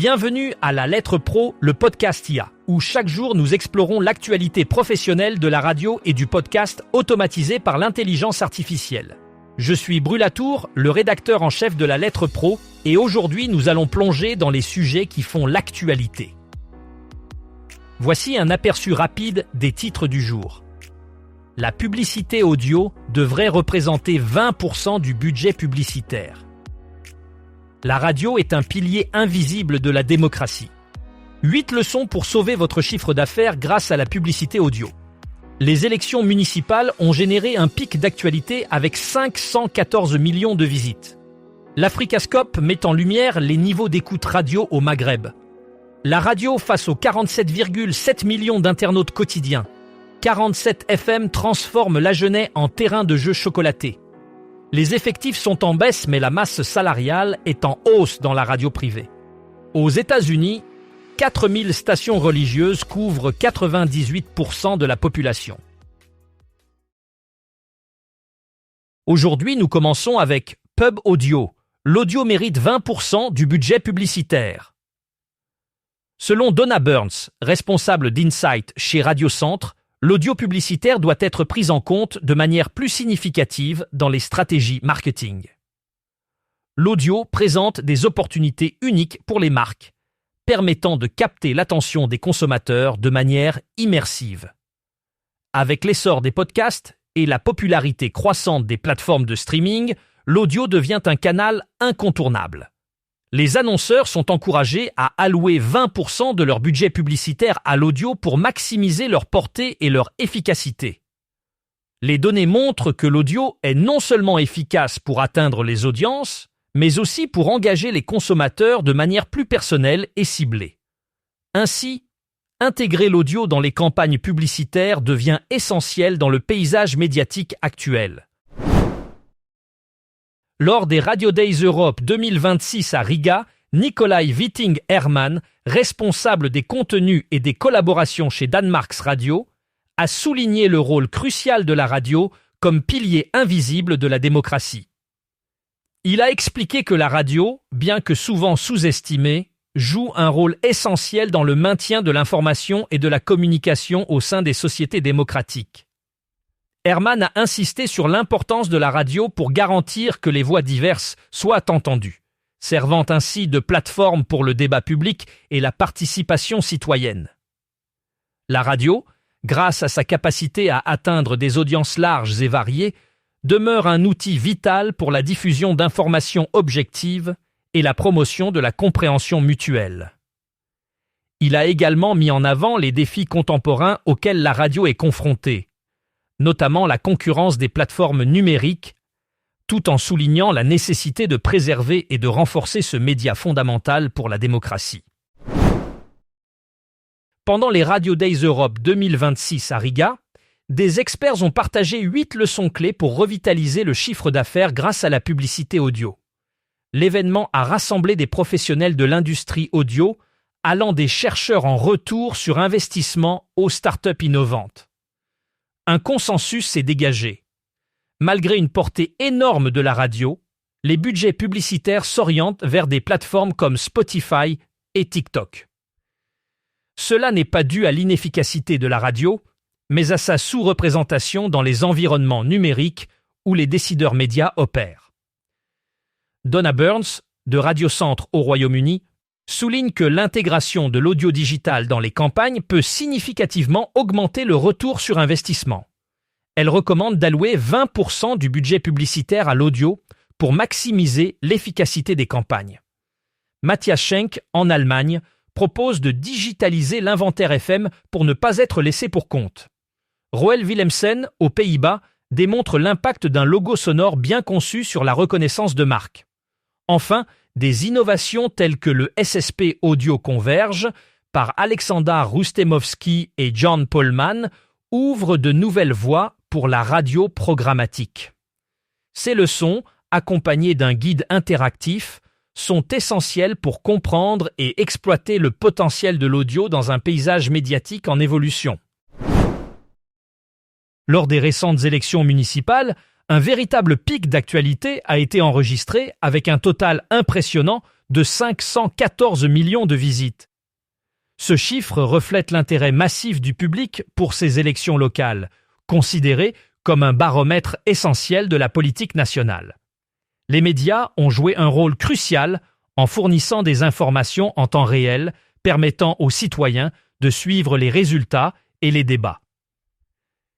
Bienvenue à La Lettre Pro, le podcast IA, où chaque jour nous explorons l'actualité professionnelle de la radio et du podcast automatisé par l'intelligence artificielle. Je suis Brulatour, le rédacteur en chef de La Lettre Pro, et aujourd'hui nous allons plonger dans les sujets qui font l'actualité. Voici un aperçu rapide des titres du jour. La publicité audio devrait représenter 20% du budget publicitaire. La radio est un pilier invisible de la démocratie. 8 leçons pour sauver votre chiffre d'affaires grâce à la publicité audio. Les élections municipales ont généré un pic d'actualité avec 514 millions de visites. L'Africascope met en lumière les niveaux d'écoute radio au Maghreb. La radio face aux 47,7 millions d'internautes quotidiens. 47 FM transforme l'Agenais en terrain de jeu chocolaté. Les effectifs sont en baisse, mais la masse salariale est en hausse dans la radio privée. Aux États-Unis, 4000 stations religieuses couvrent 98% de la population. Aujourd'hui, nous commençons avec Pub Audio. L'audio mérite 20% du budget publicitaire. Selon Donna Burns, responsable d'Insight chez Radio Centre, l'audio publicitaire doit être pris en compte de manière plus significative dans les stratégies marketing. L'audio présente des opportunités uniques pour les marques, permettant de capter l'attention des consommateurs de manière immersive. Avec l'essor des podcasts et la popularité croissante des plateformes de streaming, l'audio devient un canal incontournable. Les annonceurs sont encouragés à allouer 20% de leur budget publicitaire à l'audio pour maximiser leur portée et leur efficacité. Les données montrent que l'audio est non seulement efficace pour atteindre les audiences, mais aussi pour engager les consommateurs de manière plus personnelle et ciblée. Ainsi, intégrer l'audio dans les campagnes publicitaires devient essentiel dans le paysage médiatique actuel. Lors des Radio Days Europe 2026 à Riga, Nikolai Witting-Hermann, responsable des contenus et des collaborations chez Danmarks Radio, a souligné le rôle crucial de la radio comme pilier invisible de la démocratie. Il a expliqué que la radio, bien que souvent sous-estimée, joue un rôle essentiel dans le maintien de l'information et de la communication au sein des sociétés démocratiques. Hermann a insisté sur l'importance de la radio pour garantir que les voix diverses soient entendues, servant ainsi de plateforme pour le débat public et la participation citoyenne. La radio, grâce à sa capacité à atteindre des audiences larges et variées, demeure un outil vital pour la diffusion d'informations objectives et la promotion de la compréhension mutuelle. Il a également mis en avant les défis contemporains auxquels la radio est confrontée, notamment la concurrence des plateformes numériques, tout en soulignant la nécessité de préserver et de renforcer ce média fondamental pour la démocratie. Pendant les Radio Days Europe 2026 à Riga, des experts ont partagé 8 leçons clés pour revitaliser le chiffre d'affaires grâce à la publicité audio. L'événement a rassemblé des professionnels de l'industrie audio, allant des chercheurs en retour sur investissement aux startups innovantes. Un consensus s'est dégagé. Malgré une portée énorme de la radio, les budgets publicitaires s'orientent vers des plateformes comme Spotify et TikTok. Cela n'est pas dû à l'inefficacité de la radio, mais à sa sous-représentation dans les environnements numériques où les décideurs médias opèrent. Donna Burns, de Radio Centre au Royaume-Uni, souligne que l'intégration de l'audio digital dans les campagnes peut significativement augmenter le retour sur investissement. Elle recommande d'allouer 20% du budget publicitaire à l'audio pour maximiser l'efficacité des campagnes. Matthias Schenk, en Allemagne, propose de digitaliser l'inventaire FM pour ne pas être laissé pour compte. Roel Willemsen, aux Pays-Bas, démontre l'impact d'un logo sonore bien conçu sur la reconnaissance de marque. Enfin, des innovations telles que le SSP Audio Converge, par Aleksandar Rustemovski et John Polman, ouvrent de nouvelles voies pour la radio programmatique. Ces leçons, accompagnées d'un guide interactif, sont essentielles pour comprendre et exploiter le potentiel de l'audio dans un paysage médiatique en évolution. Lors des récentes élections municipales, un véritable pic d'actualité a été enregistré avec un total impressionnant de 514 millions de visites. Ce chiffre reflète l'intérêt massif du public pour ces élections locales, considérées comme un baromètre essentiel de la politique nationale. Les médias ont joué un rôle crucial en fournissant des informations en temps réel permettant aux citoyens de suivre les résultats et les débats.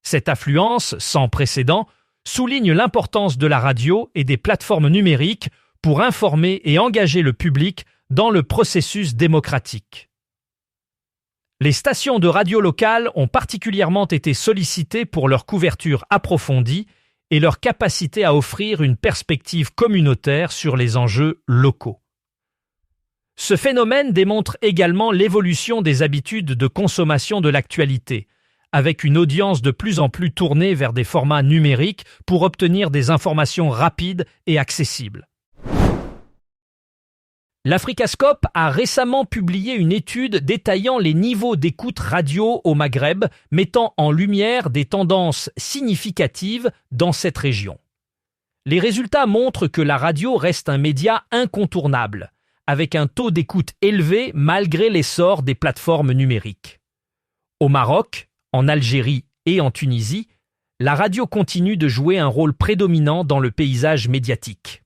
Cette affluence sans précédent souligne l'importance de la radio et des plateformes numériques pour informer et engager le public dans le processus démocratique. Les stations de radio locales ont particulièrement été sollicitées pour leur couverture approfondie et leur capacité à offrir une perspective communautaire sur les enjeux locaux. Ce phénomène démontre également l'évolution des habitudes de consommation de l'actualité, avec une audience de plus en plus tournée vers des formats numériques pour obtenir des informations rapides et accessibles. L'Africascope a récemment publié une étude détaillant les niveaux d'écoute radio au Maghreb, mettant en lumière des tendances significatives dans cette région. Les résultats montrent que la radio reste un média incontournable, avec un taux d'écoute élevé malgré l'essor des plateformes numériques. Au Maroc, en Algérie et en Tunisie, la radio continue de jouer un rôle prédominant dans le paysage médiatique.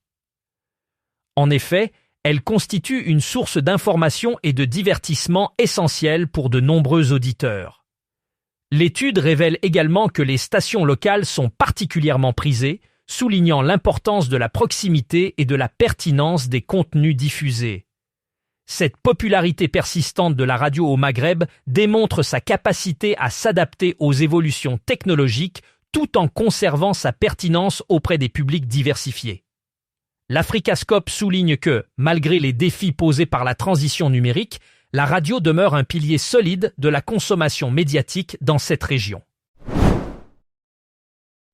En effet, elle constitue une source d'information et de divertissement essentielle pour de nombreux auditeurs. L'étude révèle également que les stations locales sont particulièrement prisées, soulignant l'importance de la proximité et de la pertinence des contenus diffusés. Cette popularité persistante de la radio au Maghreb démontre sa capacité à s'adapter aux évolutions technologiques tout en conservant sa pertinence auprès des publics diversifiés. L'Africascope souligne que, malgré les défis posés par la transition numérique, la radio demeure un pilier solide de la consommation médiatique dans cette région.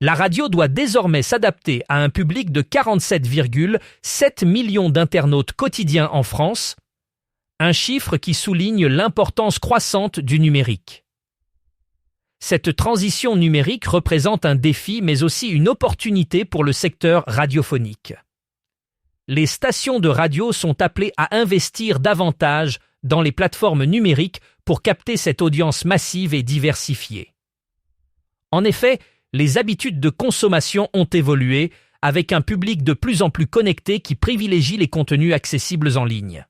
La radio doit désormais s'adapter à un public de 47,7 millions d'internautes quotidiens en France, un chiffre qui souligne l'importance croissante du numérique. Cette transition numérique représente un défi mais aussi une opportunité pour le secteur radiophonique. Les stations de radio sont appelées à investir davantage dans les plateformes numériques pour capter cette audience massive et diversifiée. En effet, les habitudes de consommation ont évolué avec un public de plus en plus connecté qui privilégie les contenus accessibles en ligne.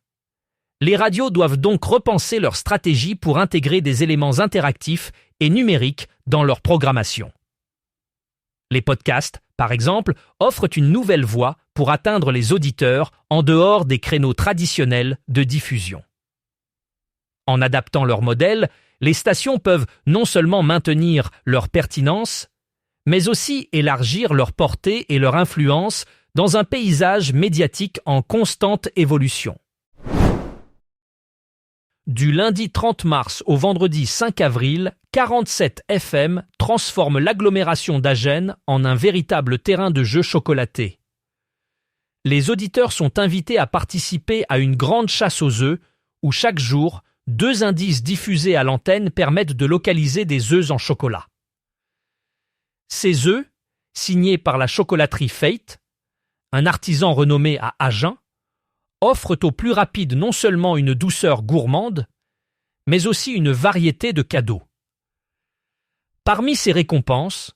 Les radios doivent donc repenser leur stratégie pour intégrer des éléments interactifs et numériques dans leur programmation. Les podcasts, par exemple, offrent une nouvelle voie pour atteindre les auditeurs en dehors des créneaux traditionnels de diffusion. En adaptant leur modèle, les stations peuvent non seulement maintenir leur pertinence, mais aussi élargir leur portée et leur influence dans un paysage médiatique en constante évolution. Du lundi 30 mars au vendredi 5 avril, 47 FM transforme l'agglomération d'Agen en un véritable terrain de jeu chocolaté. Les auditeurs sont invités à participer à une grande chasse aux œufs où chaque jour, 2 indices diffusés à l'antenne permettent de localiser des œufs en chocolat. Ces œufs, signés par la chocolaterie Fate, un artisan renommé à Agen, offrent aux plus rapides non seulement une douceur gourmande, mais aussi une variété de cadeaux. Parmi ces récompenses,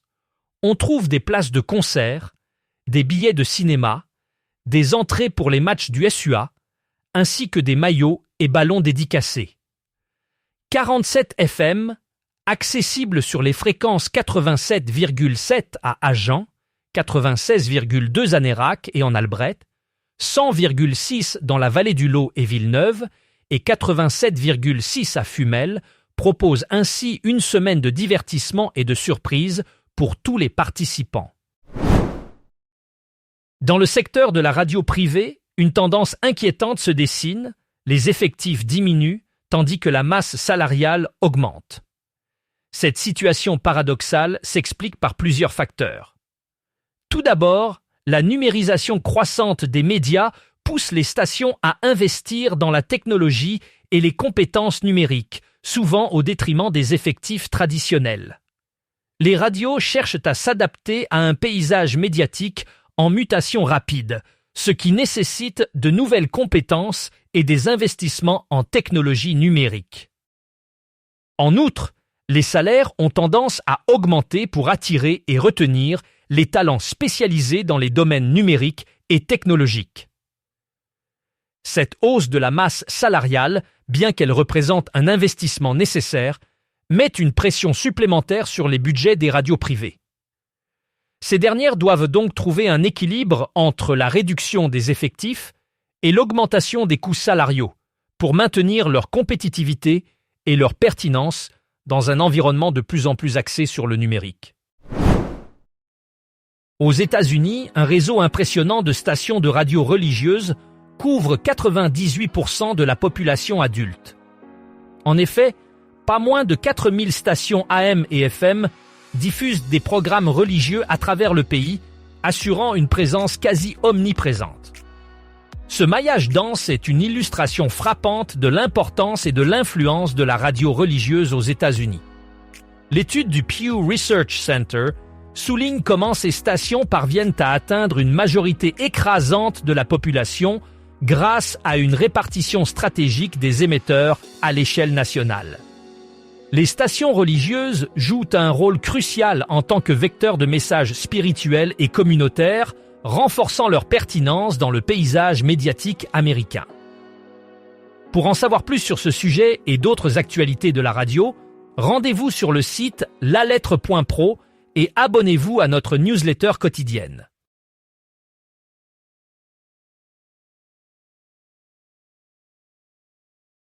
on trouve des places de concert, des billets de cinéma, des entrées pour les matchs du SUA, ainsi que des maillots et ballons dédicacés. 47 FM, accessibles sur les fréquences 87,7 à Agen, 96,2 à Nérac et en Albret, 100,6 dans la vallée du Lot et Villeneuve et 87,6 à Fumel proposent ainsi une semaine de divertissement et de surprise pour tous les participants. Dans le secteur de la radio privée, une tendance inquiétante se dessine, les effectifs diminuent tandis que la masse salariale augmente. Cette situation paradoxale s'explique par plusieurs facteurs. Tout d'abord, la numérisation croissante des médias pousse les stations à investir dans la technologie et les compétences numériques, souvent au détriment des effectifs traditionnels. Les radios cherchent à s'adapter à un paysage médiatique en mutation rapide, ce qui nécessite de nouvelles compétences et des investissements en technologie numérique. En outre, les salaires ont tendance à augmenter pour attirer et retenir les talents spécialisés dans les domaines numériques et technologiques. Cette hausse de la masse salariale, bien qu'elle représente un investissement nécessaire, met une pression supplémentaire sur les budgets des radios privées. Ces dernières doivent donc trouver un équilibre entre la réduction des effectifs et l'augmentation des coûts salariaux pour maintenir leur compétitivité et leur pertinence dans un environnement de plus en plus axé sur le numérique. Aux États-Unis, un réseau impressionnant de stations de radio religieuses couvre 98% de la population adulte. En effet, pas moins de 4000 stations AM et FM diffusent des programmes religieux à travers le pays, assurant une présence quasi omniprésente. Ce maillage dense est une illustration frappante de l'importance et de l'influence de la radio religieuse aux États-Unis. L'étude du Pew Research Center souligne comment ces stations parviennent à atteindre une majorité écrasante de la population grâce à une répartition stratégique des émetteurs à l'échelle nationale. Les stations religieuses jouent un rôle crucial en tant que vecteurs de messages spirituels et communautaires, renforçant leur pertinence dans le paysage médiatique américain. Pour en savoir plus sur ce sujet et d'autres actualités de la radio, rendez-vous sur le site lalettre.pro et abonnez-vous à notre newsletter quotidienne.